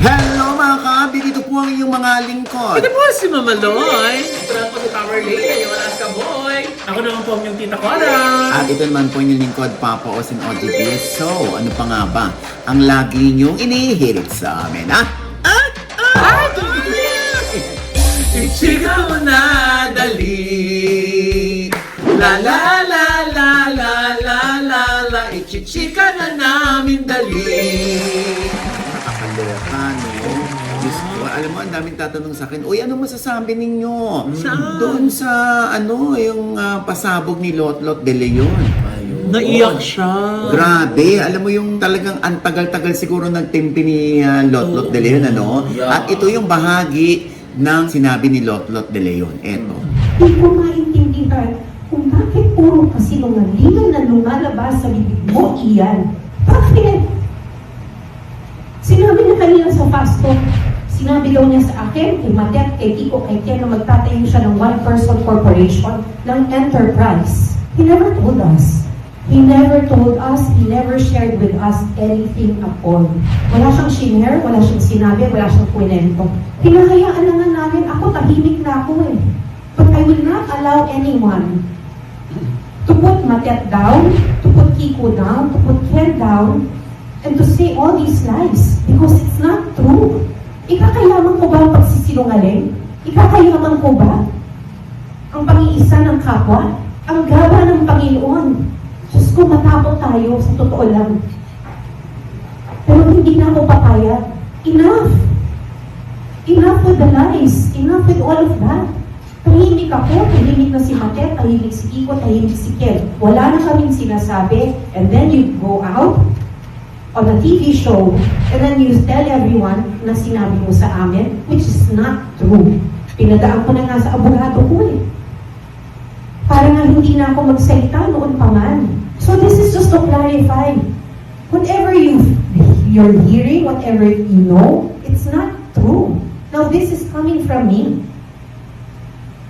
Hello mga kabi, dito po ang iyong mga lingkod. Ito po si Mama Loy. Ito na po si Power Lady, yung Alaska Boy. Ako naman po ang yung tita Cora. At ito naman po ang iyong lingkod, Papa Osin OGB. So, ano pa nga ba ang lagi niyong inihirit sa amin, ha? Ichika mo na dali. La la la la la la la la. Ichichika na namin dali. Nakakaloka, no? Diyos ko, alam mo, ang daming tatanong sa akin, uy, ano masasabi ninyo? Saan? Doon sa, yung pasabog ni Lotlot de Leon. Naiyak siya. Grabe, alam mo yung talagang antagal-tagal siguro nagtimpi ni Lotlot de Leon, ano? Yeah. At ito yung bahagi ng sinabi ni Lotlot de Leon. Eto. Hindi ko maintindihan kung bakit puro kasinungalingan na lumalabas sa bibig mo, Ian. Bakit? Sinabi niya kanina sa fast talk, sinabi daw niya sa akin, kay Matet, kay Kiko, kay Ken, na magtatayo siya ng one-person corporation ng enterprise. He never told us. He never told us, he never shared with us anything at all. Wala siyang shinare, wala siyang sinabi, wala siyang kwento. Hinahayaan na nga namin, ako tahimik na ako eh. But I will not allow anyone to put Matet down, to put Kiko down, to put Ken down, and to say all these lies. Because it's not true. Ikakayaman ko ba ang pagsisinungaling? Ikakayaman ko ba ang pang-iisa ng kapwa? Ang gaba ng Panginoon. Diyos ko, matapang tayo sa totoo lang. Pero hindi na ako papayag. Enough! Enough with the lies. Enough with all of that. Tahimik ako, tahimik na si Matet, tahimik si Kiko, tahimik si Ken. Wala na kaming sinasabi. And then you go out on a TV show, and then you tell everyone na sinabi mo sa amin, which is not true. Pinadaan ko na nga sa abogado ko eh. Para nga hindi na ako magsalita noon pa man. So this is just to clarify. Whatever you're hearing, whatever you know, it's not true. Now this is coming from me.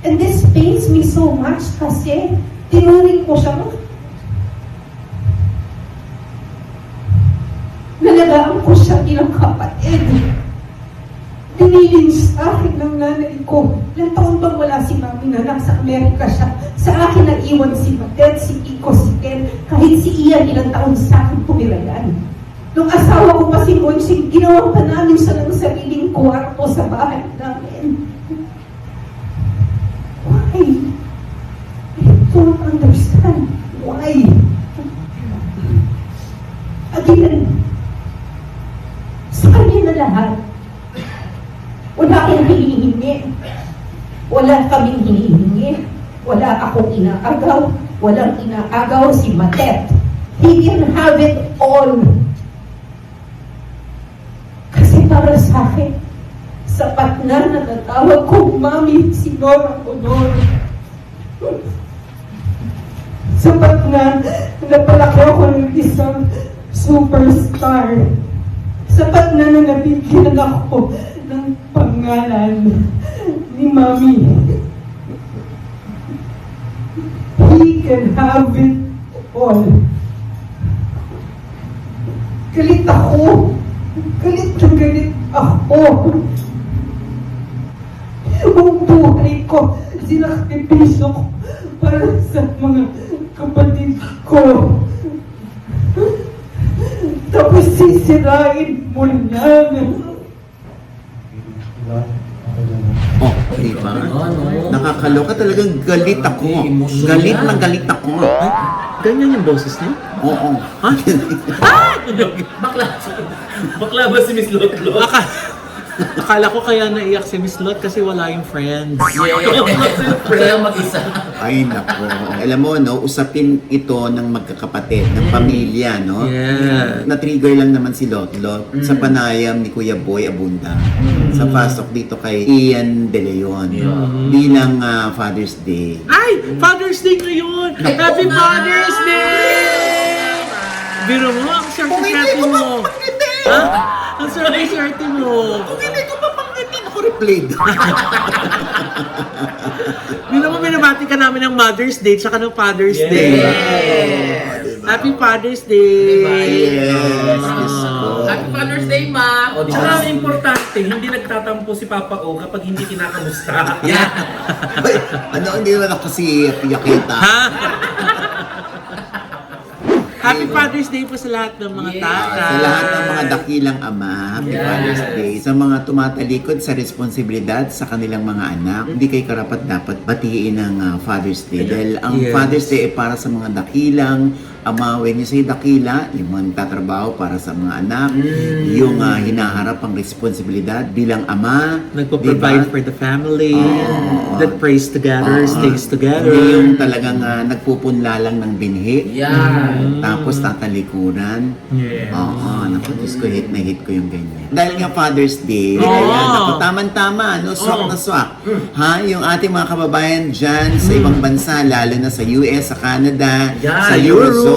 And this pains me so much kasi tinuring ko siya. Nalagaan ko siya bilang kapatid. Dinilin sa akin ng nanay ko. Ilang taon bang wala si Mami na nasa Amerika siya? Sa akin nag-iwan si Matet, si Kiko, si Ken. Kahit si Ian, ilang taon sa akin pumirayan. Nung asawa ko pa si Monching, ginawa pa namin siya ng sariling kwarto sa bahay namin. Why? I don't understand. Why? Again, sa kanya na lahat. Wala kang hinihingi. Wala kaming hinihingi. Wala akong inaagaw. Walang inaagaw si Matet. He can have it all. Kasi para sa akin, sapat na natatawag kong Mami si Nora Honor. Sapat na napalaki ako ng isang superstar. Sapat na nabigyan ako ng pangalan ni Mami. He can have it all. Galit ako. Galit na galit ako. Ang buhay ko, sinakripisyo ko para sa mga kapatid ko. Tapos sisirain mo lang. Oh, diba? Nakakaloka, talagang galit ako. Galit na galit ako. Ay, ganyan yung boses niya? Oo. Ha? Bakla ba si Miss Lotlo? Akala ko kaya naiyak si Miss Lot kasi wala yung friends. Kaya mag-isa. Ay, nako. Alam mo, no, usapin ito ng magkakapatid, ng pamilya, no? Yeah. Na-trigger lang naman si Lotlot sa panayam ni Kuya Boy Abunda sa pasok dito kay Ian De Leon bilang Father's Day. Ay! Father's Day ngayon! Happy Father's Day! Biro mo, ang swerte-swerte mo. Ha? Ang swerte-swerte mo. Kung hindi ko papanggitin ako replayed. Biro mo, binabati ka namin ng Mother's Day tsaka ng Father's Day. Yes. Happy Father's Day! Yes, Diyos ko. Happy Father's Day, Ma! O, O, di Tsaka ba? importante, hindi nagtatampo si Papa O kapag hindi kinakamusta. Yeah. Ay, ano, hindi naman ako si Yakita. Ha? Happy Father's Day po sa lahat ng mga Yes. tatay. Sa lahat ng mga dakilang ama, Happy Yes. Father's Day. Sa mga tumatalikod sa responsibilidad sa kanilang mga anak, hindi kayo karapat dapat batiin ng Father's Day. Dahil ang Yes. Father's Day ay para sa mga dakilang ama. When you say dakila, yung mga nagtatrabaho para sa mga anak, yung hinaharap ang responsibilidad bilang ama, Nagpo-provide for the family, that prays together, stays together. Hindi yung talagang nagpupunla lang ng binhi. Yeah. Tapos tatalikuran. Yeah. Oo, naku, Diyos ko, hit na hit ko yung ganyan. Dahil nga Father's Day, Oo. ayan, naku, tama-tama, no, swak na swak. Ha, yung ating mga kababayan dyan sa ibang bansa, lalo na sa US, sa Canada, Yeah, sa Eurozone,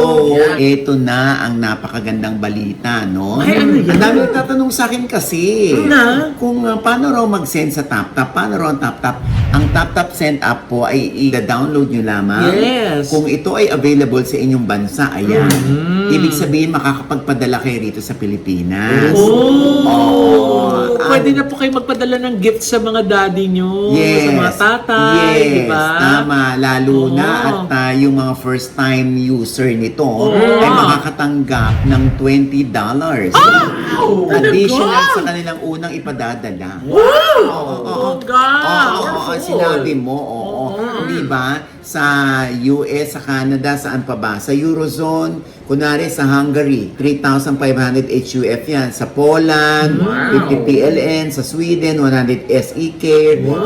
Yeah. ito na ang napakagandang balita, no? Ay, ano yan? Ang dami nagtatanong sa akin kasi, Na? kung paano raw mag-send sa TapTap, paano raw ang TapTap? Ang TapTap Send app po ay i-download nyo lamang. Yes. Kung ito ay available sa inyong bansa, ayan. Ibig sabihin, makakapagpadala kayo rito sa Pilipinas. Oh! Pwede na po kayo magpadala ng gift sa mga daddy nyo, sa mga tatay, Yes, di ba? tama. Lalo Oo. na at yung mga first-time user nito ay makakatanggap ng $20. Additional sa kanilang unang ipadadala. Wow! Oo. God! Oo, sinabi mo, oo. Di ba? Sa US, sa Canada, saan pa ba? Sa Eurozone, kunwari sa Hungary, 3,500 HUF yan. Sa Poland, 50 PLN. Sa Sweden, 100 SEK.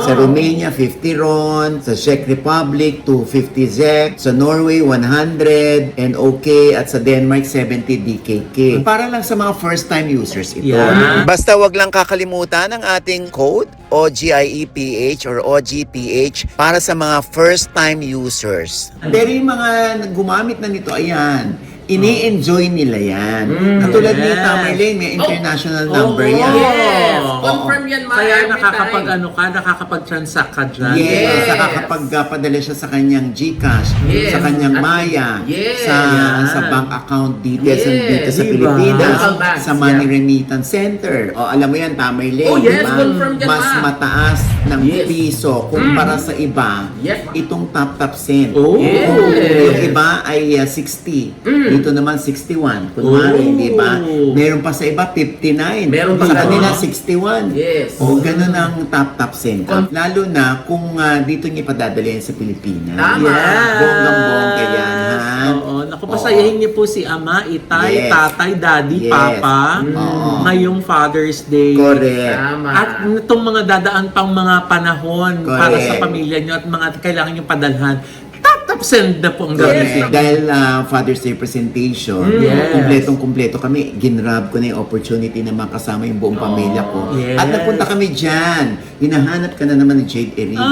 Sa Romania, 50 RON. Sa Czech Republic, 250 ZEK. Sa Norway, 100 NOK. At sa Denmark, 70 DKK. Para lang sa mga first-time users ito. Yeah. Basta wag lang kakalimutan ang ating code OGIEPH or OGPH para sa mga first-time users. Pero yung mga gumamit na nito, ayan, ini-enjoy nila yan. Katulad ni yes. Tamerlane, may international number yan. Yes. Oo. Confirm yan, Ma. Kaya every time. nakakapag-transact ka dyan. Yes. Saka kapag padala siya sa kanyang GCash, Yes. sa kanyang At- Maya, Yes. sa bank account details Yes. dito sa Diba? Pilipinas, Local banks, sa Money yeah. Remittance Center. O alam mo yan, Tamerlane, Oh, yes, diba? confirm yan, Mas Ma. mataas ng Yes. piso kumpara sa iba, Yes, Ma. itong TapTap Send. Oh. Yes. Yung iba ay 60. Dito naman 61. Kunwari, Oh. di ba? Meron pa sa iba 59. Meron pa sa sa kanila ano? 61. Yes. O ganun ang TapTap Send. Lalo na kung dito niya ipadadala yan sa Pilipinas. Tama. Bonggang-bongga yan, ha? Oo. Naku, pasayahin niyo po si Ama, Itay, Yes. Tatay, Daddy, Yes. Papa Oo. ngayong Father's Day. Correct. Tama. At itong mga dadaan pang mga panahon para sa Correct. pamilya nyo at mga kailangan nyo padalhan, TapTap Send na po ang Correct. gamitin. Dahil Father's Day presentation, Yes. kumpletong-kumpleto kami, ginrab ko na yung opportunity na makasama yung buong pamilya ko. Yes. At napunta kami dyan. Hinahanap ka na naman ni Jade Erico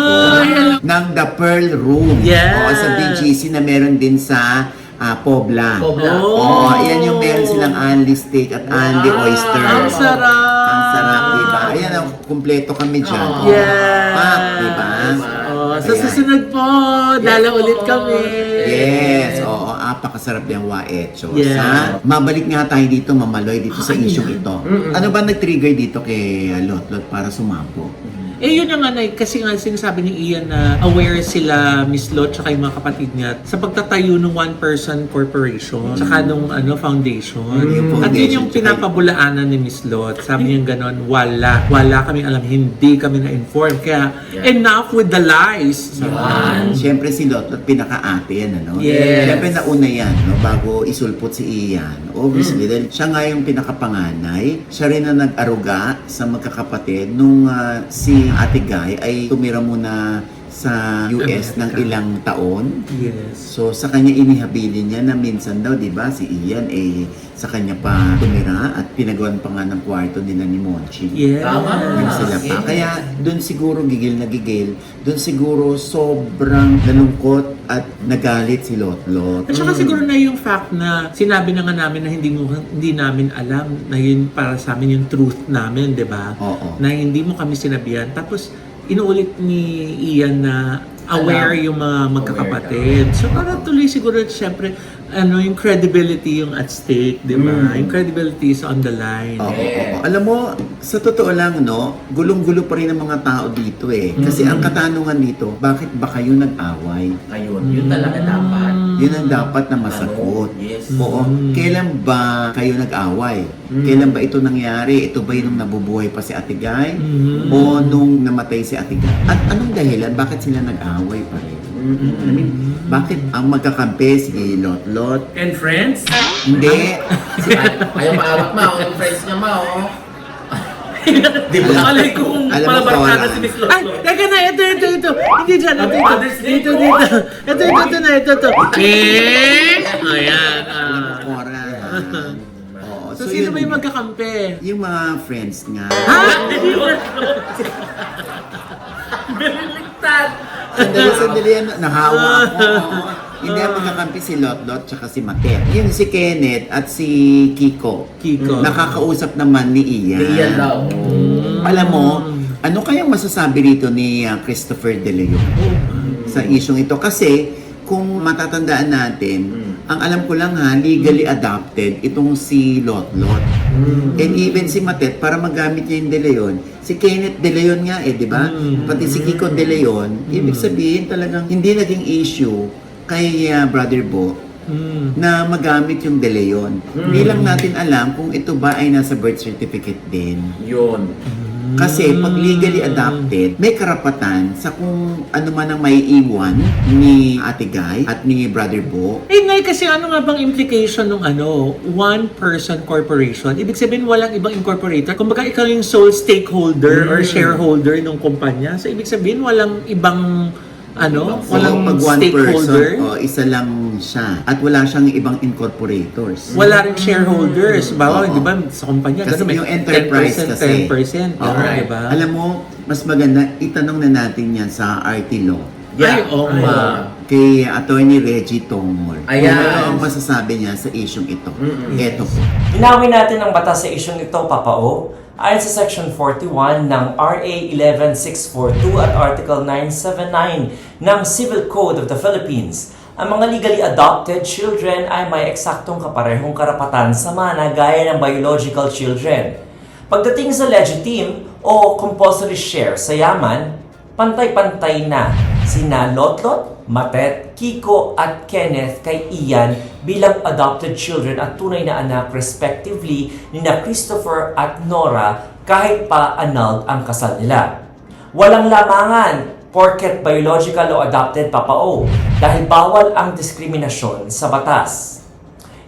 ng The Pearl Room. Yes. Oo, sa BGC na meron din sa Pobla. Pobla. Oh. Oo, ayan yung meron silang Anli Steak at Anli Oyster. Ang sarap! Ang sarap, diba? Ayan, kumpleto kami dyan. Oh. Yes! Pak, diba? Oh, sa Ayan. susunod po, dala ulit kami. Yes, oo, apakasarap yung waecho. Yeah. Mabalik nga tayo dito, mamaloy dito sa issue ito. Ano ba nag-trigger dito kay Lotlot para sumabog? Eh yun na nga, kasi nga sinasabi ni Ian na aware sila, Miss Lot, tsaka yung mga kapatid niya sa pagtatayo ng one-person corporation, tsaka nung foundation. Yung At yun foundation, yung pinapabulaanan ni Miss Lot. Sabi niya ganon, wala kami alam, hindi kami na-inform. Kaya enough with the lies. Siyempre si Lotlot, pinaka-ate yan, ano? Yes. Siyempre nauna yan, no? Bago isulpot si Ian. Obviously, dahil siya nga yung pinakapanganay, siya rin na nag-aruga sa magkakapatid nung si Ate Guy ay tumira muna sa US ng ilang taon. Yes. So sa kanya inihabilin niya na minsan daw, 'di ba, si Ian sa kanya pa tumira at pinagawan pa nga ng kwarto nila ni Monchi. Yes. Tama. Yan sila pa. Yes. Kaya doon siguro gigil na gigil, doon siguro sobrang nalungkot at nagalit si Lotlot. At saka siguro na yung fact na sinabi na nga namin na hindi namin alam na yun para sa amin yung truth namin, di ba? Oo. Na hindi mo kami sinabihan. Tapos inuulit ni Ian na aware yung mga magkakapatid. So para tuloy siguro, syempre, yung credibility yung at stake, di ba? Yung credibility is on the line. Oo, oo. Alam mo, sa totoo lang, no, gulong-gulo pa rin ang mga tao dito eh. Kasi ang katanungan dito, bakit ba kayo nag-away? Ayun, yun talaga dapat. Yun ang dapat na masagot. Yes. Oo. Kailan ba kayo nag-away? Kailan ba ito nangyari? Ito ba yung nabubuhay pa si Ate Guy? O nung namatay si Ate Guy? At anong dahilan? Bakit sila nag-away pa rin? I mean, bakit ang magkakampi si Lot-Lot? And friends? Hindi. Ayaw maawat ma, o yung friends niya ma, o. Di ba? Malay ko kung Alam mo, palabarkada Paula. si Miss Ay, Lolo. teka na, ito. Hindi dyan, ito. Father's Day Ito. po. Ito. Ayan. Cora. Oo. So, sino ba yung magkakampi? Yung mga friends nga. Ha? Beliligtad. Sandali yan. Nahawa ako. Oo. Hindi ang magkakampi si Lot-Lot tsaka si Matet. Yun si Kenneth at si Kiko. Nakakausap naman ni Ian. Iyan daw. Alam mo, ano kayang masasabi rito ni Christopher De Leon sa isyong ito? Kasi kung matatandaan natin, ang alam ko lang legally adopted itong si Lot-Lot. And even si Matet, para magamit niya yung De Leon, si Kenneth De Leon nga di ba? Pati si Kiko De Leon, ibig sabihin talagang hindi naging issue kay Brother Bo na magamit yung De Leon. Hindi lang natin alam kung ito ba ay nasa birth certificate din. Yun. Kasi pag legally adopted, may karapatan sa kung ano man ang may iwan ni Ate Guy at ni Brother Bo. Nay, kasi ano nga bang implication ng one-person corporation? Ibig sabihin, walang ibang incorporator. Kung baka ikaw yung sole stakeholder or shareholder ng kumpanya, so ibig sabihin, walang ibang walang pag one stakeholder. person, isa lang siya. At wala siyang ibang incorporators. Wala rin shareholders. Bawa, Oo. di ba, sa kumpanya, Kasi may yung enterprise 10%, kasi. 10%. Oo. Di ba? Alam mo, mas maganda, itanong na natin yan sa RT Law. Ay, oo nga. Kay Attorney Reggie Tongol. Ayan. Kung ano ang masasabi niya sa isyong ito. Eto po. Linawin natin ang batas sa isyong ito, Papa O. Ayon sa Section 41 ng RA 11642 at Article 979 ng Civil Code of the Philippines, ang mga legally adopted children ay may eksaktong kaparehong karapatan sa mana gaya ng biological children. Pagdating sa legitim o compulsory share sa yaman, pantay-pantay na sina Lot-Lot, Matet, Kiko at Kenneth kay Ian bilang adopted children at tunay na anak respectively ni na Christopher at Nora kahit pa annulled ang kasal nila. Walang lamangan porket biological o adopted, Papa O, dahil bawal ang diskriminasyon sa batas.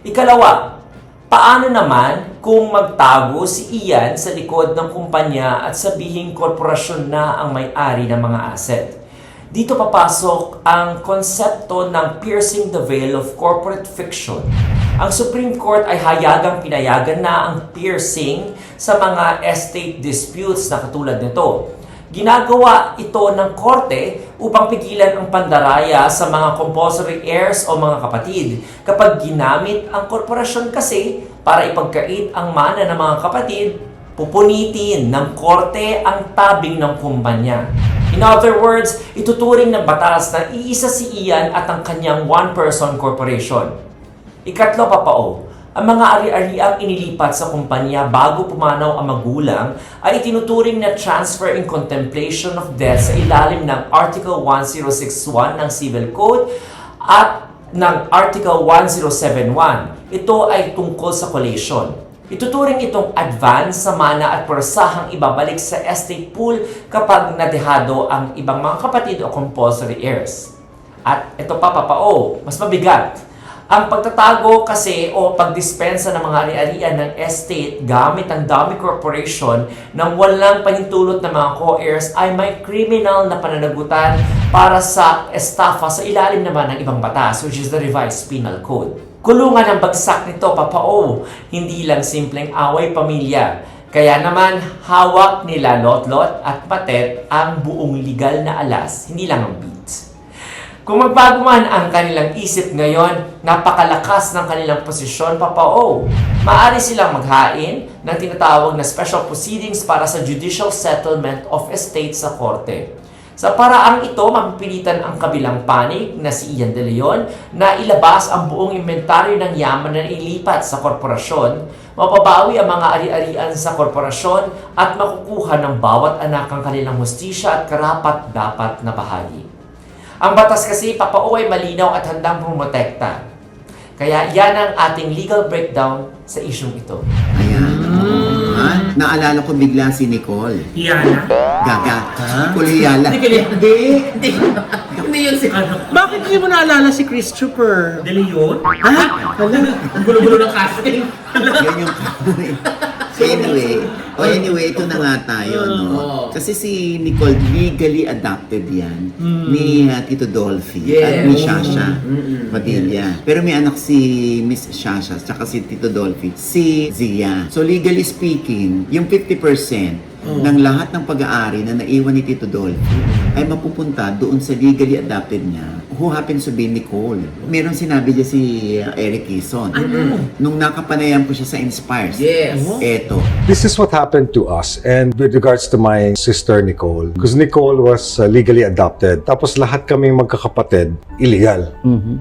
Ikalawa, paano naman kung magtago si Ian sa likod ng kumpanya at sabihing korporasyon na ang may-ari ng mga asset? Dito papasok ang konsepto ng piercing the veil of corporate fiction. Ang Supreme Court ay hayagang pinayagan na ang piercing sa mga estate disputes na katulad nito. Ginagawa ito ng korte upang pigilan ang pandaraya sa mga compulsory heirs o mga kapatid kapag ginamit ang korporasyon kasi para ipagkait ang mana ng mga kapatid, pupunitin ng korte ang tabing ng kumpanya. In other words, ituturing ng batas na iisa si Ian at ang kanyang one-person corporation. Ikatlo, Papa O, ang mga ari-ariang inilipat sa kumpanya bago pumanaw ang magulang ay itinuturing na transfer in contemplation of death sa ilalim ng Article 1061 ng Civil Code at ng Article 1071. Ito ay tungkol sa collation. Ituturing itong advance sa mana at persahang ibabalik sa estate pool kapag nadehado ang ibang mga kapatid o compulsory heirs. At ito pa, Papa O, mas mabigat. Ang pagtatago kasi o pagdispensa ng mga ari-arian ng estate gamit ang dummy corporation ng walang panintulot ng mga co-heirs ay may criminal na pananagutan para sa estafa sa ilalim naman ng ibang batas, which is the Revised Penal Code. Kulungan ang bagsak nito, Papa O, hindi lang simpleng away pamilya. Kaya naman, hawak nila Lot-Lot at Matet ang buong legal na alas, hindi lang ang beats. Kung magbago man ang kanilang isip ngayon, napakalakas ng kanilang posisyon, Papa O. Maaari silang maghain ng tinatawag na special proceedings para sa judicial settlement of estate sa korte. Sa paraang ito, mapipilitan ang kabilang panig na si Ian De Leon na ilabas ang buong inventaryo ng yaman na ilipat sa korporasyon, mapabawi ang mga ari-arian sa korporasyon at makukuha ng bawat anak ang kanilang hustisya at karapat-dapat na bahagi. Ang batas kasi, Papao, ay malinaw at handang pumotekta. Kaya yan ang ating legal breakdown sa isyong ito. Ayan. Ha? Naalala ko bigla si Nicole. Yana? Gaga. Nicole Yala. Hindi yun si ano. Bakit hindi mo naalala si Christopher? De Leon? Ha? Hala. Ang gulo-gulo ng casting. Yan yung anyway, ito na nga tayo, no? Oo. Kasi si Nicole, legally adopted yan ni Tito Dolphy Yes. at ni Shasha Padilla. Pero may anak si Miss Shasha tsaka si Tito Dolphy, si Zia. So legally speaking, yung 50% ng lahat ng pag-aari na naiwan ni Tito Dolphy ay mapupunta doon sa legally adopted niya, who happens to be Nicole. Meron sinabi niya si Eric Quezon. Nung nakapanayan ko siya sa Inspires. Yes. Eto. This is what happened to us and with regards to my sister Nicole. Because Nicole was legally adopted. Tapos lahat kaming magkakapatid, illegal.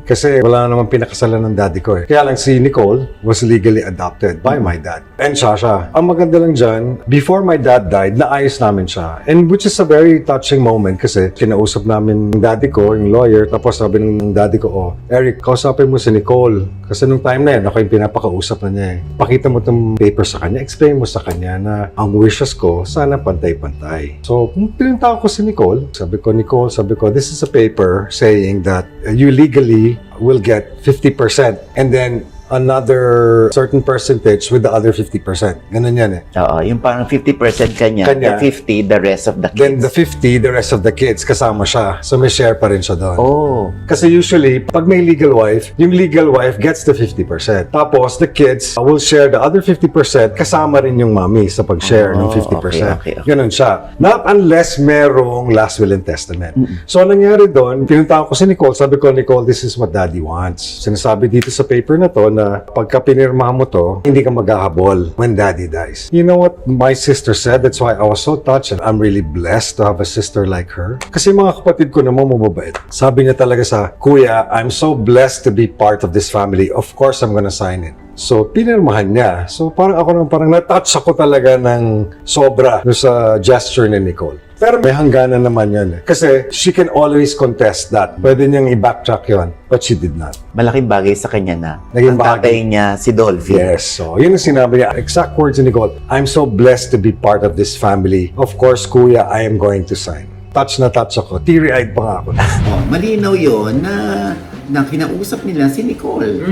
Kasi wala naman pinakasalan ng daddy ko eh. Kaya lang si Nicole was legally adopted by my dad. And Shasha. Ang maganda lang dyan, before my dad died, naayos namin siya. And which is a very touching moment kasi kinausap namin yung daddy ko, yung lawyer, tapos sabi ng daddy ko, oh, Eric, kausapin mo si Nicole. Kasi nung time na yun, ako yung pinapakausap na niya eh. Pakita mo itong paper sa kanya, explain mo sa kanya na ang wishes ko, sana pantay-pantay. So, pinunta ko si Nicole. Sabi ko, this is a paper saying that you legally will get 50%. And then, another certain percentage with the other 50%. Ganun yan eh. Oo, yung parang 50% kanya, Kanya. the 50, the rest of the Then kids. the 50, the rest of the kids, kasama siya. So may share pa rin siya doon. Oh, Kasi usually, pag may legal wife, yung legal wife gets the 50%. Tapos, the kids will share the other 50% kasama rin yung mommy sa pag-share ng 50%. okay. Ganun siya. Not unless merong last will and testament. So, nangyari doon, pinuntahan ko si Nicole, sabi ko, Nicole, this is what daddy wants. Sinasabi dito sa paper na to na pagka pinirmahan mo to, hindi ka maghahabol when daddy dies. You know what my sister said? That's why I was so touched and I'm really blessed to have a sister like her. Kasi mga kapatid ko naman mababait. Sabi niya talaga sa, Kuya, I'm so blessed to be part of this family. Of course, I'm gonna sign it. So, pinirmahan niya. So, parang na-touch ako talaga ng sobra sa gesture ni Nicole. Pero may hangganan naman yun eh. Kasi she can always contest that. Pwede niyang i-backtrack yun. But she did not. malaking bagay sa kanya na Naging ang tatay bahagi. niya si Dolphy. Yes. So, yun ang sinabi niya. Exact words ni Nicole. I'm so blessed to be part of this family. Of course, Kuya, I am going to sign. Touch na touch ako. Teary-eyed pa nga ako. Oh, malinaw yon na kinausap nila si Nicole.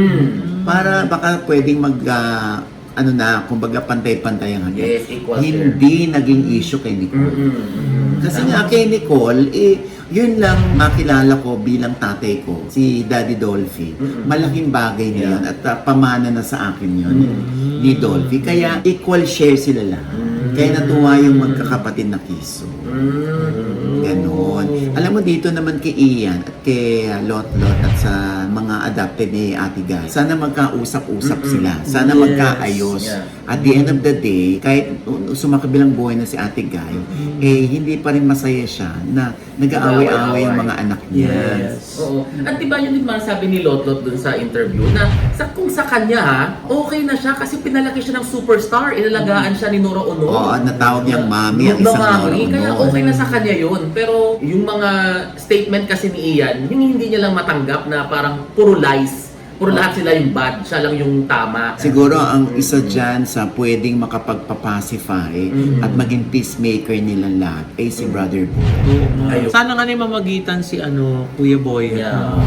Para baka pwedeng kumbaga pantay-pantay ang Yes, equal share. Hindi naging issue kay Nicole. Kasi nga kay Nicole, yun lang makilala ko bilang tatay ko, si Daddy Dolphy. Malaking bagay na yun at pamana na sa akin yun ni Dolphy. Kaya equal share sila lahat. Kaya natuwa yung magkakapatid na Kiso. Ganon. Alam mo dito naman kay Ian at kay Lot-Lot at sa mga adopted ni Ate Guy, sana magkausap-usap sila. Sana magkaayos. Yeah. At the end of the day, kahit sumakabilang buhay na si Ate Guy, hindi pa rin masaya siya na nag-aaway-aaway yung mga anak niya. Yes. Oo. At diba yun din man sabi ni Lotlot dun sa interview na kung sa kanya, okay na siya kasi pinalaki siya ng superstar. Inalagaan siya ni Nora Ono. Oo, natawag niyang mami ang isang Mami. Kaya Nora Ono. okay na sa kanya yun. Pero yung mga statement kasi ni Ian, yung hindi niya lang matanggap na parang puro lies. Puro lahat sila yung bad. Siya lang yung tama. Siguro ang isa dyan sa pwedeng makapagpapacify at maging peacemaker nilang lahat ay si Brother Bo. Ayun. Sana nga na mamagitan si Kuya Boy. Yeah.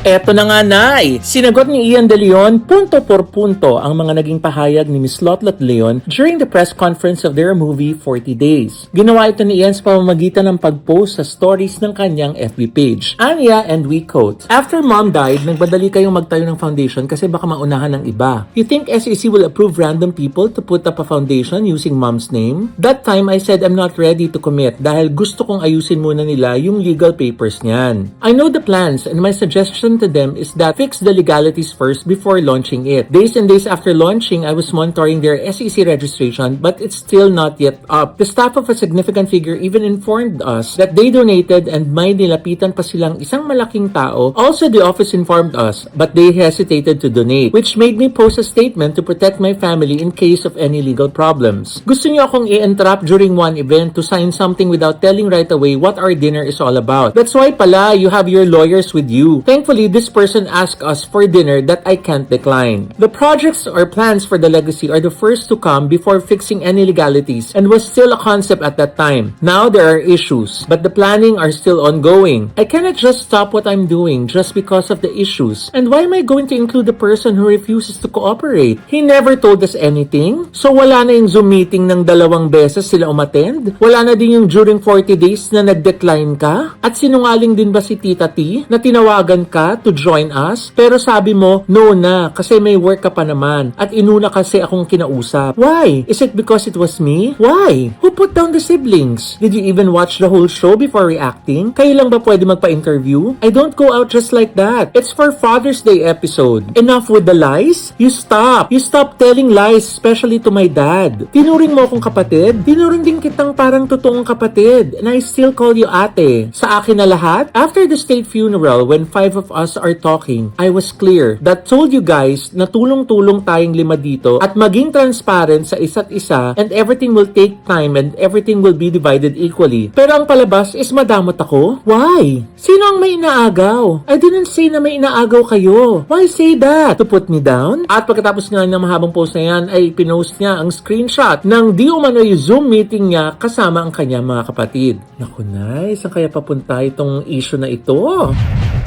Eto na nga, Nay! Sinagot ni Ian De Leon punto por punto ang mga naging pahayag ni Miss Lotlot Leon during the press conference of their movie 40 Days. Ginawa ito ni Ian sa pamamagitan ng pag-post sa stories ng kanyang FB page. Anya, and we quote, "After Mom died, nagbadali kayong magtayo ng foundation kasi baka maunahan ng iba. You think SEC will approve random people to put up a foundation using Mom's name? That time, I said I'm not ready to commit dahil gusto kong ayusin muna nila yung legal papers niyan. I know the plans and my suggestion suggestion to them is that fix the legalities first before launching it. Days and days after launching, I was monitoring their SEC registration, but it's still not yet up. The staff of a significant figure even informed us that they donated and may nilapitan pa silang isang malaking tao. Also, the office informed us, but they hesitated to donate, which made me post a statement to protect my family in case of any legal problems. Gusto niyo akong i-entrap during one event to sign something without telling right away what our dinner is all about. That's why pala you have your lawyers with you. Thankfully, this person asked us for dinner that I can't decline. The projects or plans for the legacy are the first to come before fixing any legalities and was still a concept at that time. Now there are issues, but the planning are still ongoing. I cannot just stop what I'm doing just because of the issues. And why am I going to include the person who refuses to cooperate? He never told us anything. So wala na yung Zoom meeting ng 2 beses sila umattend? Wala na din yung during 40 days na nag-decline ka? At sinungaling din ba si Tita T na tinawagan ka to join us? Pero sabi mo, no na, kasi may work ka pa naman. At inuna kasi akong kinausap. Why? Is it because it was me? Why? Who put down the siblings? Did you even watch the whole show before reacting? Kayo lang ba pwede magpa-interview? I don't go out just like that. It's for Father's Day episode. Enough with the lies? You stop. You stop telling lies, especially to my dad. Tinuring mo akong kapatid? Tinuring din kitang parang totoong kapatid. And I still call you ate. Sa akin na lahat? After the state funeral, when 5 of us are talking, I was clear that told you guys na tulong-tulong tayong 5 dito at maging transparent sa isa't isa and everything will take time and everything will be divided equally. Pero ang palabas is madamot ako? Why? Sino ang may inaagaw? I didn't say na may inaagaw kayo. Why say that? To put me down? At pagkatapos nga ng mahabang post na yan ay pinost niya ang screenshot ng di umano yung Zoom meeting niya kasama ang kanyang mga kapatid. Naku nice, saan kaya papunta itong issue na ito?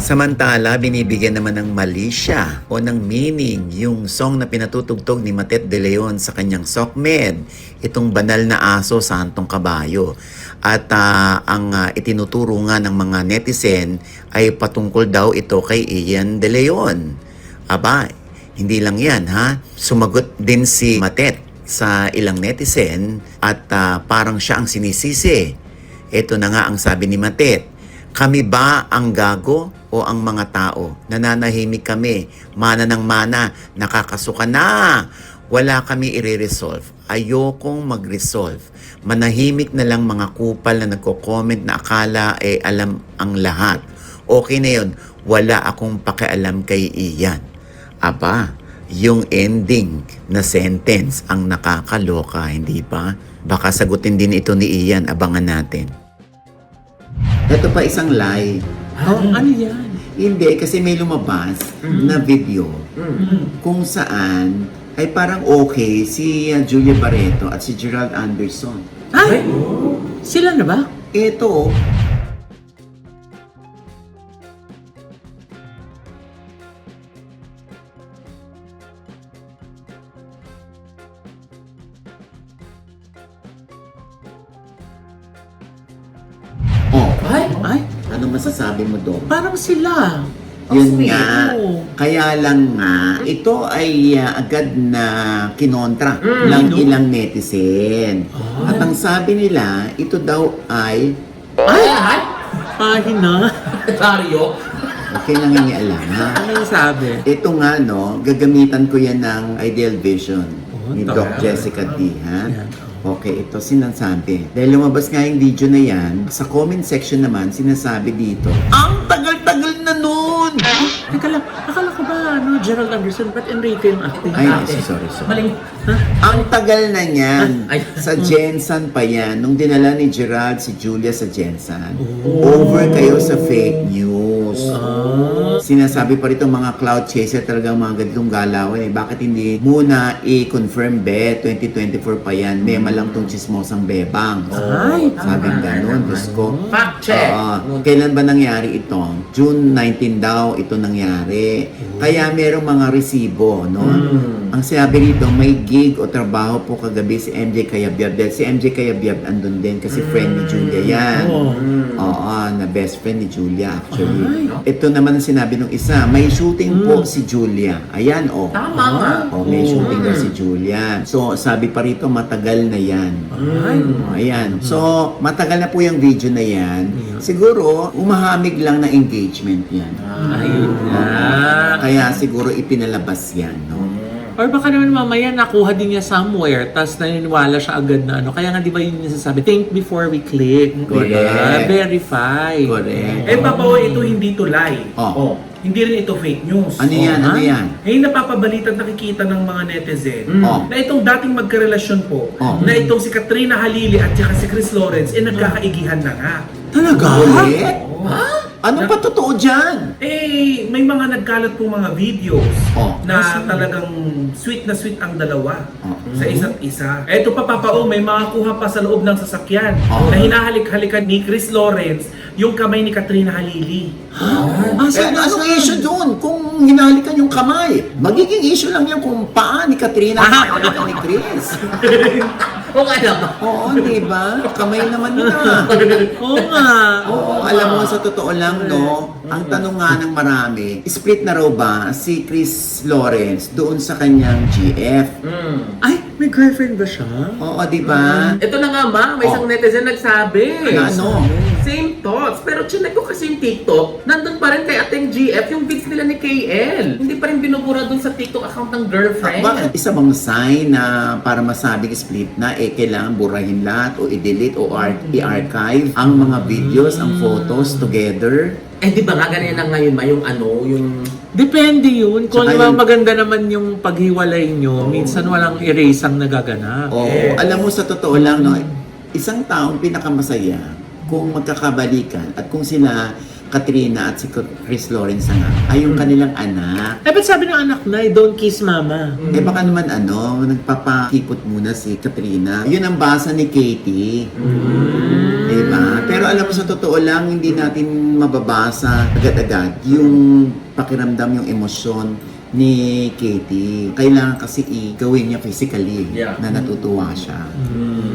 Samantala, binibigyan naman ng mali siya o ng meaning yung song na pinatutugtog ni Matet De Leon sa kanyang Sokmed, itong banal na aso, santong kabayo. At ang itinuturo nga ng mga netizen ay patungkol daw ito kay Ian De Leon. Aba, hindi lang yan ha. Sumagot din si Matet sa ilang netizen at parang siya ang sinisisi. Ito na nga ang sabi ni Matet. Kami ba ang gago o ang mga tao? Nananahimik kami, mana ng mana, nakakasuka na. Wala kami i-resolve. Ayokong mag-resolve. Manahimik na lang mga kupal na nagko-comment na akala alam ang lahat. Okay na yun, wala akong pakialam kay Ian. Aba, yung ending na sentence ang nakakaloka, hindi ba? Baka sagutin din ito ni Ian, abangan natin. Ito pa isang lie. Oh, ano yan? Hindi, kasi may lumabas na video kung saan ay parang okay si Julia Barreto at si Gerald Anderson. Ay! Sila na ba? Ito, Ay! ano masasabi mo doon? Parang sila. Yun Sweet. nga, Oo. kaya lang nga, ito ay agad na kinontra ng ilang netizen. At ang sabi nila, ito daw ay, Ay! Pahina. Dario? okay nangingialam ha? Ano yung sabi? Ito nga no, gagamitan ko yan ng Ideal Vision ni ito. Doc Jessica D. Ha? Yan. Okay, ito sinasabi. Dahil lumabas nga yung video na yan, sa comment section naman, sinasabi dito, ang tagal-tagal na nun! Teka lang, akala ko ba, Gerald Anderson, ba't Enrique yung acting? Ay, Ate. sorry. Maling... Ang tagal na niyan. Ay. Sa Jensen pa yan. Nung dinala ni Gerald si Julia sa Jensen. Over kayo sa fake news. Sinasabi pa rito mga cloud chaser talagang mga ganitong galawan eh. Bakit hindi muna i-confirm 2024 pa yan. Mema lang tong chismosang bebang. Ay. Sabing ganun. Diyos ko. Fact check! Kailan ba nangyari ito? June 19 daw ito nangyari. Kaya merong mga resibo, no? Ang sabi rito, may gig o trabaho po kagabi si MJ Cayabyab. Dahil si MJ Cayabyab andun din kasi friend ni Julia yan. Oo, na best friend ni Julia actually. Ito naman ang sinabi nung isa, may shooting po si Julia. Ayan, oh. Tama nga. Oh, may shooting na si Julia. So, sabi pa rito, matagal na yan. Oh, ayan. So, matagal na po yung video na yan. Siguro, umahamig lang na engagement yan. Ayun na. Kaya siguro ipinalabas yan, no? Or baka naman mamaya nakuha din niya somewhere, tapos naniniwala siya agad na ano. Kaya nga di ba yun yung nasasabi, think before we click. Correct. Verify. Correct. Eh, Papa, ito hindi to lie. Oh. Hindi rin ito fake news. Ano yan? Ano yan? Eh, napapabalita at nakikita ng mga netizen Oh. na itong dating magkarelasyon po, Oh. na itong si Katrina Halili at saka si Chris Lawrence, eh nagkakaigihan na nga. Talaga? Ulit? Ano pa totoo dyan? Eh, may mga nagkalat po mga videos Oh. na talagang sweet na sweet ang dalawa Oh. sa isa't isa. Eto pa, Papa O, may mga kuha pa sa loob ng sasakyan Oh. na hinahalik-halikan ni Chris Lawrence yung kamay ni Katrina Halili. Anong issue doon? Kung hinalikan yung kamay, magiging issue lang yan kung paan ni Katrina hinalikan ni Chris. O alam mo. Oo, di ba? Kamay naman nila. Oo nga. Oo, alam mo, sa totoo lang, no, ang tanong nga ng marami, split na raw ba si Chris Lawrence doon sa kanyang GF? Ay, may girlfriend ba siya? Oo, di ba? Ito na nga ma, may isang netizen nagsabi. Na ano? Same thoughts. Pero chinek ko kasi yung TikTok, nandun pa rin kay Ateng GF yung vids nila ni KL. Hindi pa rin binubura dun sa TikTok account ng girlfriend. Bakit isa bang sign na para masabing split na, kailangan burahin lahat o i-delete o i-archive ang mga videos, ang photos together? Eh di ba nga ganyan na ngayon ma, yung ano, yung... Depende yun. Kung Tsaka naman yung- maganda naman yung paghiwalay nyo, minsan walang erase ang nagaganap. Oo, alam mo sa totoo lang, no, isang taong pinakamasaya kung magkakabalikan at kung sila Katrina at si Chris Lawrence nga ay yung kanilang anak. Eh, ba't sabi ng anak na, don't kiss mama? Eh baka naman nagpapakipot muna si Katrina. Yun ang basa ni Katie. Diba? Pero alam mo sa totoo lang, hindi natin mababasa agad-agad yung pakiramdam, yung emosyon ni Katie. Kailangan kasi gawin niya physically na natutuwa siya.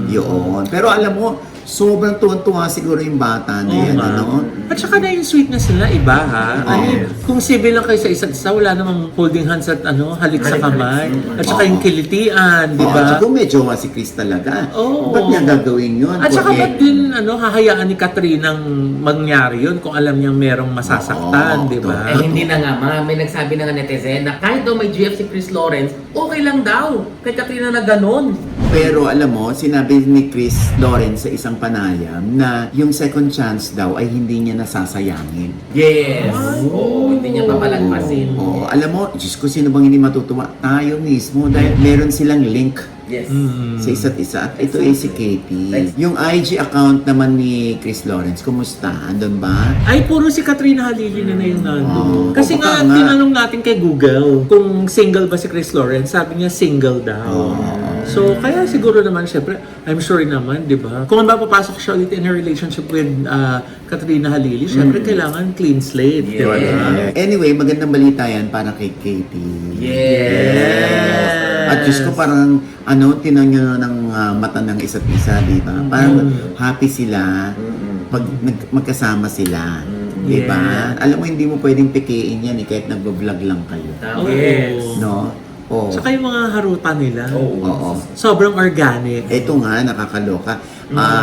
Yun. Pero alam mo, sobrang tuwan-tuwa siguro yung bata na yan, ano? At saka na yung sweetness nila, iba ha. I mean, kung civil lang kayo sa isa't isa, wala namang holding hands at halik sa kamay. At saka yung kilitian, di Oo, ba? at saka may jowa si Chris talaga. Oo. Ba't niya gagawin yun? At saka Porque- ba't din hahayaan ni Katrinang mangyari yun kung alam niyang merong masasaktan, Oo, di ba? Eh hindi na nga ma, may nagsabi na nga netizen na kahit daw may GF si Chris Lawrence, okay lang daw kay Katrina na ganon. Pero alam mo, sinabi ni Chris Lawrence sa isang panayam na yung second chance daw ay hindi niya nasasayangin. Yes. Oo, hindi niya papalagpasin. Oo, alam mo, Diyos ko, sino bang hindi matutuwa? Tayo mismo dahil meron silang link Yes. sa isa't isa. At ito ay si Katie. Yung IG account naman ni Chris Lawrence, kumusta? Andun ba? Ay, puro si Katrina Halili na yung nandun. Oo, Kasi baka nga, nga. tinanong natin kay Google kung single ba si Chris Lawrence. Sabi niya, single daw. So, kaya siguro naman, syempre, I'm sure naman, di ba? Kung papapasok siya ulit in a relationship with Katrina Halili, syempre, kailangan clean slate, di ba? Anyway, magandang balita yan para kay Katie. Yes. At Diyos ko, parang tinan nyo ng mata ng isa't isa, di ba? Parang happy sila pag magkasama sila. Di ba? Alam mo, hindi mo pwedeng pikiin yan kahit nag-vlog lang kayo. Oo. Yes. No? Oh. Saka yung mga harutan nila. Oo. Sobrang organic. Ito nga, nakakaloka.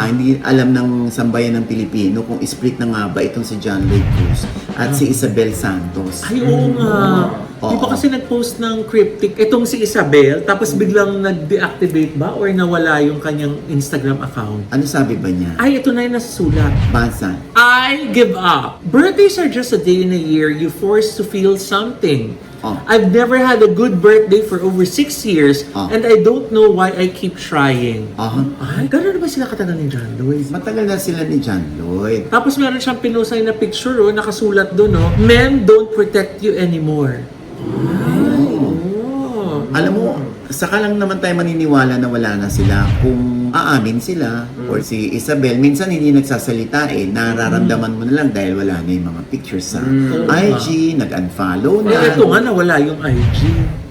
Hindi alam ng sambayan ng Pilipino kung split na nga ba itong si John Lloyd Cruz at si Isabel Santos. Ay, oo nga. Di ba Oo. kasi nag-post ng cryptic itong si Isabel, tapos biglang nag-deactivate ba or nawala yung kanyang Instagram account? Ano sabi ba niya? Ay, ito na yung nasusulat. Basa. I give up. Birthdays are just a day in a year you forced to feel something. Oh. I've never had a good birthday for over 6 years Oh. and I don't know why I keep trying. Aha. Ay, gano'n na ba sila katagal ni John Lloyd? Matagal na sila ni John Lloyd. Tapos meron siyang pinusay na picture, nakasulat doon, men don't protect you anymore. Oh. Alam mo, saka lang naman tayo maniniwala na wala na sila kung aamin sila or si Isabel. Minsan hindi nagsasalita nararamdaman mo na lang dahil wala na yung mga pictures sa IG, nag-unfollow na. Eh, ito nga, nawala yung IG.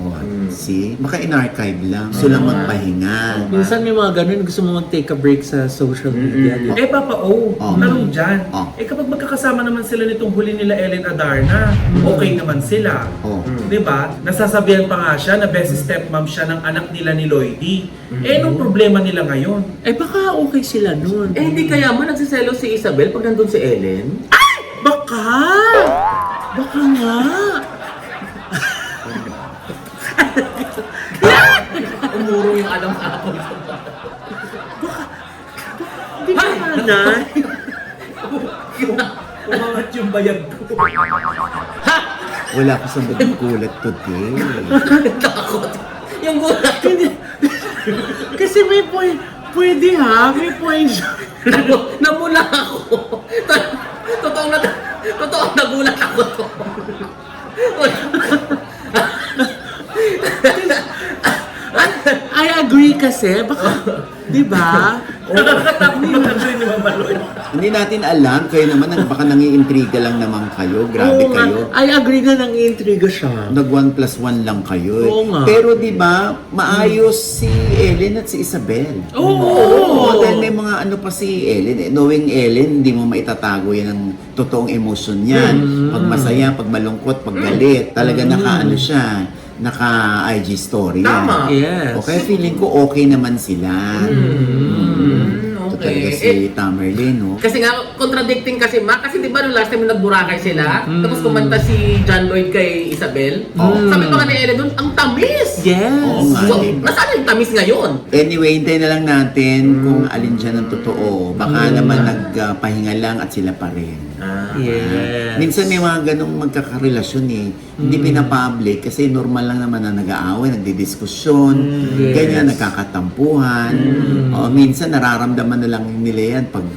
Oh, emergency, baka in-archive lang. Gusto lang magpahinga. Minsan may mga ganun, gusto mo mag-take a break sa social media. di ba? Eh, Papa O, Oh. tanong dyan. Oh. Eh, kapag magkakasama naman sila nitong huli nila Ellen Adarna, okay naman sila. Oh. Di ba? Nasasabihan pa nga siya na best stepmom siya ng anak nila ni Lloydie. Eh, anong problema nila ngayon? Eh baka okay sila nun. Eh, hindi kaya mo nagsiselo si Isabel pag nandun si Ellen? Baka! Baka nga! Umuro yung alam sa ako. Hindi ba nanay? Umangat yung bayag ko. Wala ko sa magkulat today. Takot. Yung gulat. Kasi may point. Pwede ha, may point siya. Namula ako. Totoo, nagulat ako to. I agree kasi, baka, di ba? Nakakatakot mag-agree ni Mama Lloyd. Hindi natin alam, kayo naman, baka nangiintriga lang naman kayo. Grabe Oo nga, kayo. I agree na nang-intriga siya. Nag 1+1 lang kayo. Oo nga. Pero di ba, maayos si Ellen at si Isabel. Oo. Dahil may mga ano pa si Ellen. Knowing Ellen, hindi mo maitatago yan ang totoong emosyon niyan. Pag masaya, pag malungkot, pag galit. Talaga naka-ano siya, naka-IG story. Tama. Yes. Okay, feeling ko okay naman sila. Ito talaga si Tamerlane, no? Kasi nga, contradicting kasi kasi di ba nung last time nagburakay sila, tapos kumanta si John Lloyd kay Isabel, sabi pa nga ni Ellen doon, ang tamis! Yes. Oo nga, So, diba? nasaan yung tamis ngayon? Anyway, hintayin na lang natin kung alin dyan ang totoo. Baka naman nagpahinga lang at sila pa rin. Yes. Minsan may mga ganong magkakarelasyon eh. Hindi pinapublic kasi normal lang naman na nag-aaway, nagdidiskusyon, Yes. ganyan, nagkakatampuhan. O, minsan nararamdaman na lang nila yan pag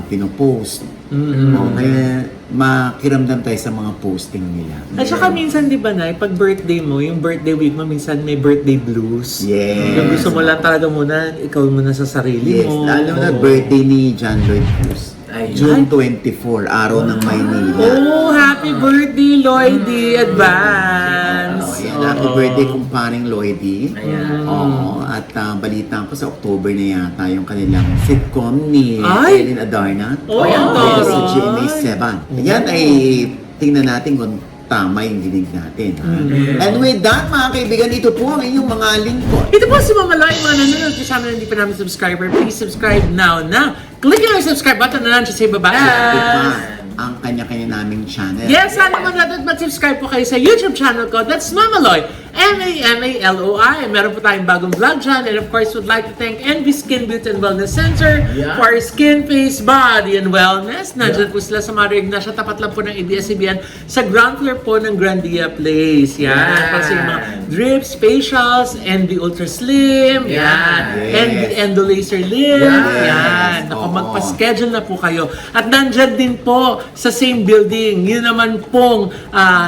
pinopost. O, kaya makiramdam tayo sa mga posting nila. At saka minsan, di ba, Nay, pag birthday mo, yung birthday week mo, minsan may birthday blues. Yes. Yung gusto mo lang talaga muna, ikaw muna sa sarili Yes, mo. lalo na Oo. birthday ni John Lloyd Cruz. Ay. June 24, araw ng Maynila. Oh, happy birthday, Lloydie! Advance! Oh, yan. Happy birthday kumparing Lloydie. Ayan. Oo, at balita ko sa October na yata yung kanilang sitcom ni Ay! Ellen Adarna. Oh, Yes, taray! sa GMA7. Yan ay tingnan natin kung tama yung dinig natin. Ha? And with that, mga kaibigan, ito po ang inyong mga lingkod. Ito po si Mama Loy, mga nanonood sa channel na hindi pa namin subscriber. Please subscribe now na. Click yung subscribe button na nandiyan sa ibaba. Ang kanya-kanya naming channel. Yes, sana manood at mag-subscribe po kayo sa YouTube channel ko. That's Mama Loy. M-A-M-A-L-O-I. Meron po tayong bagong vlog dyan. And of course, would like to thank Envy Skin Beauty and Wellness Center Yeah. for our skin, face, body, and wellness. Nandiyan po sila sa Mario Ignacia. Tapat lang po ng ABS-CBN sa ground floor po ng Grandia Place. Yan. Yan. Para sa mga drips, facials, Envy Ultra Slim. Yan. Yan. Envy Endo Laser Lift. Yes. Yan. Ako, Oo. magpa-schedule na po kayo. At nandyan din po sa same building, yun naman pong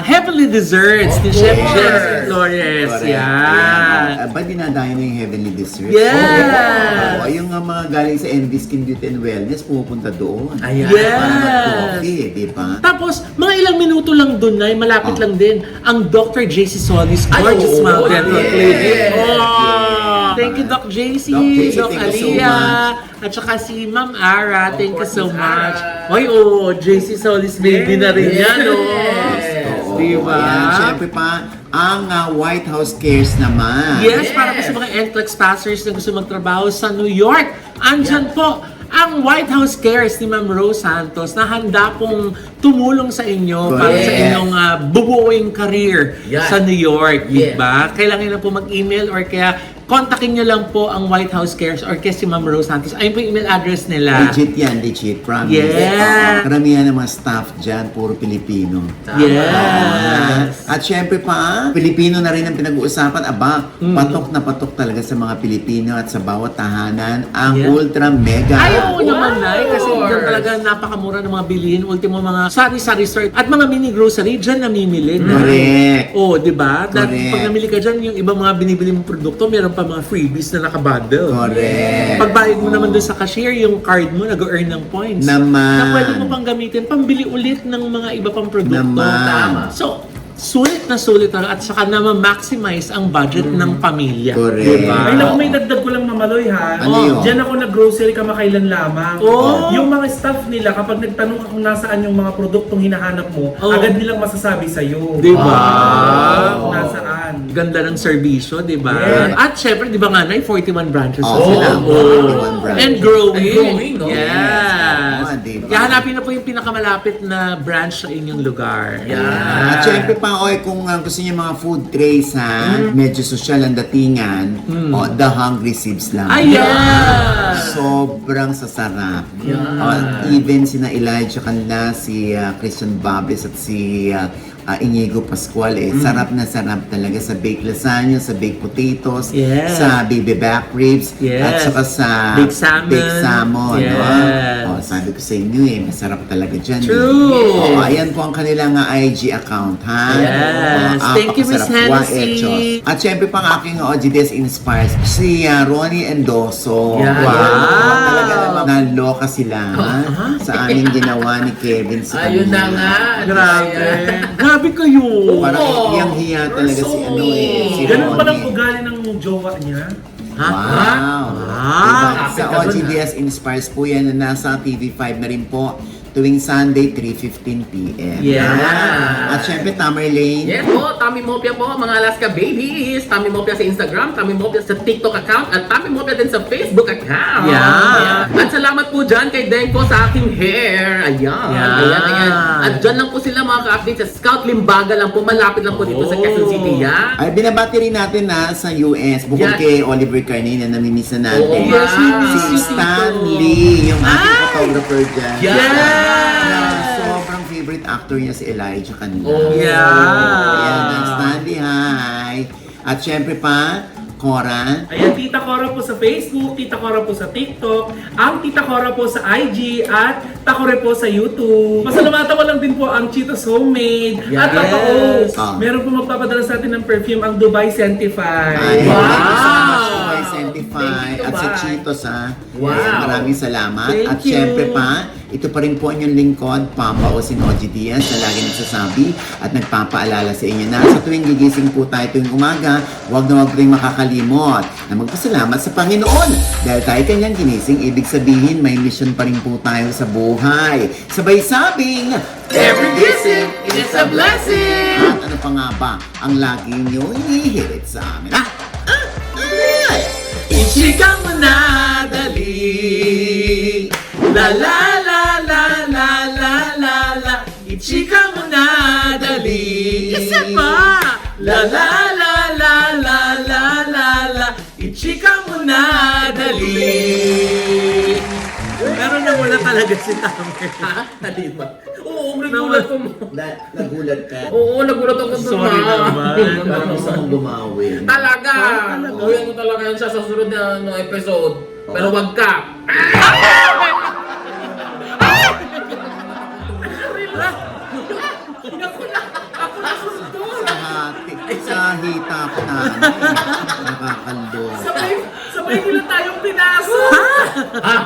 Heavenly Desserts ni Chef Jensen Flores. Correct. Yan. Ba dinadayo na yung Heavenly Desserts? Yes. Oo, yung mga galing sa Envy Skin Beauty and Wellness, pumupunta doon. Ayan. Yes. Para mag-coffee, di ba? Tapos, mga ilang minuto lang dun na, malapit Oh. lang din, ang Dr. JC Solis Ay, Gorgeous oo. Smile Dental Yes. Clinic. Oh. Yes. Thank you, Doc JC, Doc JC, Doc thank you so Alia, much. at saka si Ma'am Ara. Thank you course, so Miss much. Ara. Oy, oh, JC Solis baby na rin yan, oh. Yes. Oo, Diba? ayan. Siyempre pa, ang White House Cares naman. Yes, para po sa mga NCLEX passers na gusto magtrabaho sa New York. Andyan po ang White House Cares ni Ma'am Rose Santos na handa pong tumulong sa inyo para sa Correct. inyong bubuing career Yan. sa New York, Yes. diba? Kailangan na po mag-email or kaya kontakin nyo lang po ang White House Cares or kaya si Ma'am Rose Santos. Ayun po yung email address nila. Legit yan, legit. Promise. Yeah. Karamihan ng mga staff dyan, puro Pilipino. Yes. At syempre pa, Pilipino na rin ang pinag-uusapan. Aba, patok na patok talaga sa mga Pilipino at sa bawat tahanan ang Yeah. Ultra Mega. Ay, oo naman, Wow. Nay. Kasi dyan talaga napakamura ng mga bilihin. Ultimo mga sari-sari store at mga mini grocery, dyan namimili. Correct. Oo, di ba? Dahil Correct. pag namili ka dyan, yung ibang mga binibili mong produkto, meron pa mga freebies na nakabundle. Correct. Pagbayad mo naman doon sa cashier, yung card mo nag-earn ng points. Naman. Na pwede mo pang gamitin, pambili ulit ng mga iba pang produkto. Naman. So, sulit talaga at saka na ma-maximize ang budget ng pamilya. Correct. Diba? Ay naku, may dagdag ko lang mamaloy ha. Ano yun? Diyan ako nag-grocery kamakailan lamang. Oh. Yung mga staff nila, kapag nagtanong ka kung nasaan yung mga produktong hinahanap mo, Oh. agad nilang masasabi sa'yo. Diba? Kung nasaan. Ganda ng serbisyo, di ba? Yes. At syempre, di ba nga, 41 branches na Oo, sila. 41 branches. And growing. And growing, no? Yes. Oo, di ba? Kaya hanapin na po yung pinakamalapit na branch sa inyong lugar. At syempre pa, kung gusto niyo mga food trays ha, medyo social ang datingan, The Hungry Sibs lang. Ayan! Sobrang sasarap. Even sina Elijah kanila, si Christian Bables at si Inigo Pascual sarap na sarap talaga sa baked lasagna, sa baked potatoes, Yes. sa baby back ribs, Yes. at saka sa Baked salmon. baked salmon. Yes. Sabi ko sa inyo masarap talaga dyan. True. Ayan po ang kanilang IG account, ha? Yes. Thank you, Miss Napakasarap. Hennessy. Hechos. At syempre pang aking OGDS Inspires, si Ronnie Endoso. Yeah. Wow. Talaga naman, naloka sila sa aming ginawa ni Kevin sa Ayun na kanila. nga. Grabe. Grabe kayo. Parang Oo. hiyang-hiya talaga si si Ganun pa lang Ronnie. ugali ng jowa niya. Ha? Wow. Ah. Diba? Sa OGDS Inspires po yan na nasa TV5 na rin po tuwing Sunday 3:15 p.m. Yeah. At syempre Tamerlane. Yes po, Tommy Mopia po, mga Alaska babies. Tommy Mopia sa Instagram, Tommy Mopia sa TikTok account, at Tommy Mopia din sa Facebook account. Yeah. At salamat po dyan kay Deng po sa aking hair. Ayan. Yeah. Ayan. At dyan lang po sila mga ka-update sa Scout Limbaga lang po. Malapit lang po dito sa Quezon City. Yan. Ay, binabati rin natin na sa US, bukod Yes. kay Oliver Carnina na namimiss na natin. Oo, yes, we miss Si you, Stan Tito. Lee, yung ating photographer dyan. Yes. Na sobrang favorite actor niya si Elijah kanina. Oh. Yeah. Ayan, Stan Lee, hi! At syempre pa, Cora. Ayan, Tita Cora po sa Facebook, Tita Cora po sa TikTok, ang Tita Cora po sa IG, at Takore po sa YouTube. Pasalamatan ko lang din po ang Cheetos Homemade. At Yes. totoo, Ah. meron po magpapadala sa atin ng perfume, ang Dubai Scentify. Ay, Wow. thank you so much to my Sentify Thank you, at sa Dubai. Cheetos, ha. Wow. Yes, maraming salamat. Thank At you. syempre pa, ito pa rin po inyong lingkod, Papa Osin Oji Diaz, na lagi nagsasabi at nagpapaalala sa inyo na sa tuwing gigising po tayo tuwing umaga, huwag na huwag rin makakalimot na magpasalamat sa Panginoon. Dahil tayo kanyang ginising, ibig sabihin may mission pa rin po tayo sa buhay. Sabay sabing, Every gising is a blessing. At ano pa nga ba ang lagi nyo inihirit sa amin? Ichika mo na dali. La la la la la la la la. Ichika mo na dali. Isa pa. La la la la la la la la. Ichika mo na dali. Pero nawala talaga si Tamer. Ha? Dali ba? Oo, nagulat ko mo. Nagulat ka. Oo, nagulat ako doon. Sorry naman. Parang gusto mong bumawi. Talaga! Gawin ko talaga yan siya sa susunod na episode. Pero wag ka! Sa hita ko na. Nakakaldo. Sabay nila tayong pinasok. Ha?